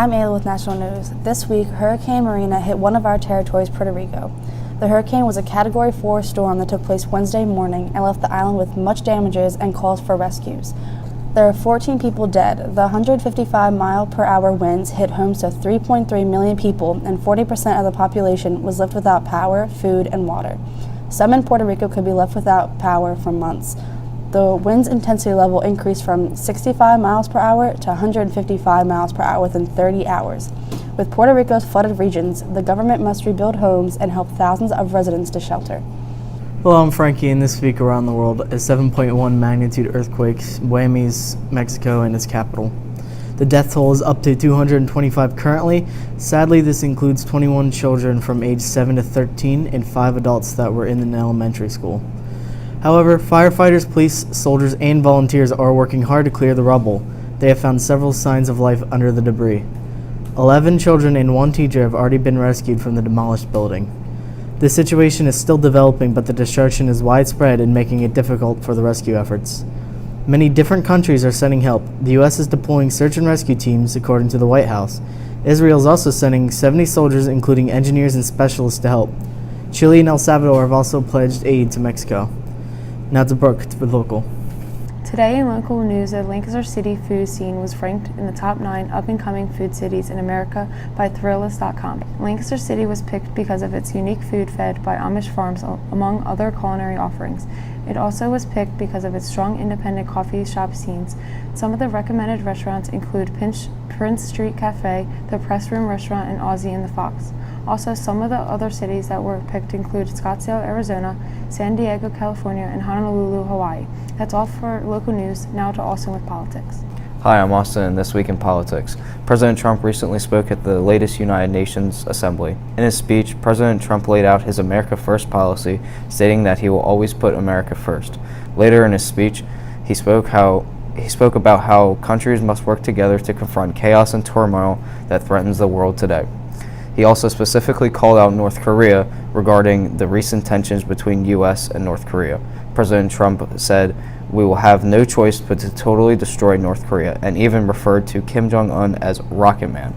I'm Ayla with National News. This week, Hurricane Marina hit one of our territories, Puerto Rico. The hurricane was a Category 4 storm that took place Wednesday morning and left the island with much damages and calls for rescues. There are 14 people dead. The 155-mile-per-hour winds hit homes to 3.3 million people, and 40% of the population was left without power, food, and water. Some in Puerto Rico could be left without power for months. The wind's intensity level increased from 65 miles per hour to 155 miles per hour within 30 hours. With Puerto Rico's flooded regions, the government must rebuild homes and help thousands of residents to shelter. Hello, I'm Frankie, and this week around the world, a 7.1 magnitude earthquake whammies Mexico and its capital. The death toll is up to 225 currently. Sadly, this includes 21 children from age 7 to 13 and 5 adults that were in an elementary school. However, firefighters, police, soldiers, and volunteers are working hard to clear the rubble. They have found several signs of life under the debris. 11 children and 1 teacher have already been rescued from the demolished building. The situation is still developing, but the destruction is widespread and making it difficult for the rescue efforts. Many different countries are sending help. The U.S. is deploying search and rescue teams, according to the White House. Israel is also sending 70 soldiers, including engineers and specialists, to help. Chile and El Salvador have also pledged aid to Mexico. Now to Brooke with local. Today in local news, the Lancaster City food scene was ranked in the top 9 up-and-coming food cities in America by Thrillist.com. Lancaster City was picked because of its unique food fed by Amish farms, among other culinary offerings. It also was picked because of its strong independent coffee shop scenes. Some of the recommended restaurants include Prince Street Cafe, the Press Room Restaurant, and Aussie and the Fox. Also, some of the other cities that were picked include Scottsdale, Arizona, San Diego, California, and Honolulu, Hawaii. That's all for local news. Now to Austin with politics. Hi, I'm Austin, and this week in politics. President Trump recently spoke at the latest United Nations Assembly. In his speech, President Trump laid out his America First policy, stating that he will always put America first. Later in his speech, he spoke about how countries must work together to confront chaos and turmoil that threatens the world today. He also specifically called out North Korea regarding the recent tensions between U.S. and North Korea. President Trump said, "We will have no choice but to totally destroy North Korea," and even referred to Kim Jong-un as Rocket Man.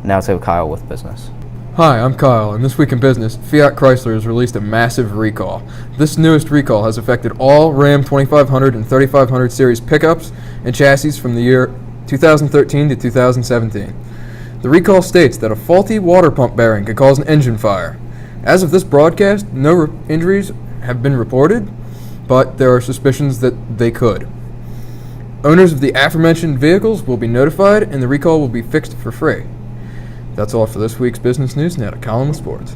Now to Kyle with business. Hi, I'm Kyle, and this week in business, Fiat Chrysler has released a massive recall. This newest recall has affected all Ram 2500 and 3500 series pickups and chassis from the year 2013 to 2017. The recall states that a faulty water pump bearing could cause an engine fire. As of this broadcast, no injuries have been reported, but there are suspicions that they could. Owners of the aforementioned vehicles will be notified, and the recall will be fixed for free. That's all for this week's business news. Now to Colin with sports.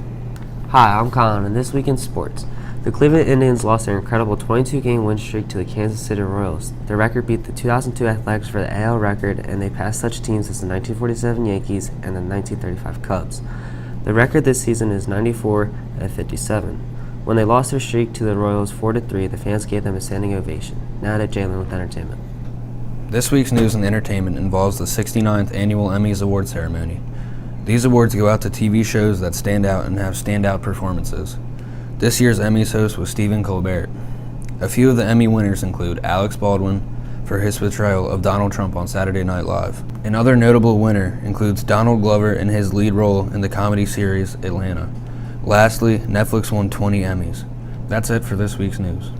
Hi, I'm Colin, and this week in sports, the Cleveland Indians lost their incredible 22-game win streak to the Kansas City Royals. Their record beat the 2002 Athletics for the AL record, and they passed such teams as the 1947 Yankees and the 1935 Cubs. The record this season is 94-57. When they lost their streak to the Royals 4-3, the fans gave them a standing ovation. Now to Jalen with entertainment. This week's news and entertainment involves the 69th Annual Emmys Award Ceremony. These awards go out to TV shows that stand out and have standout performances. This year's Emmys host was Stephen Colbert. A few of the Emmy winners include Alex Baldwin for his portrayal of Donald Trump on Saturday Night Live. Another notable winner includes Donald Glover in his lead role in the comedy series Atlanta. Lastly, Netflix won 20 Emmys. That's it for this week's news.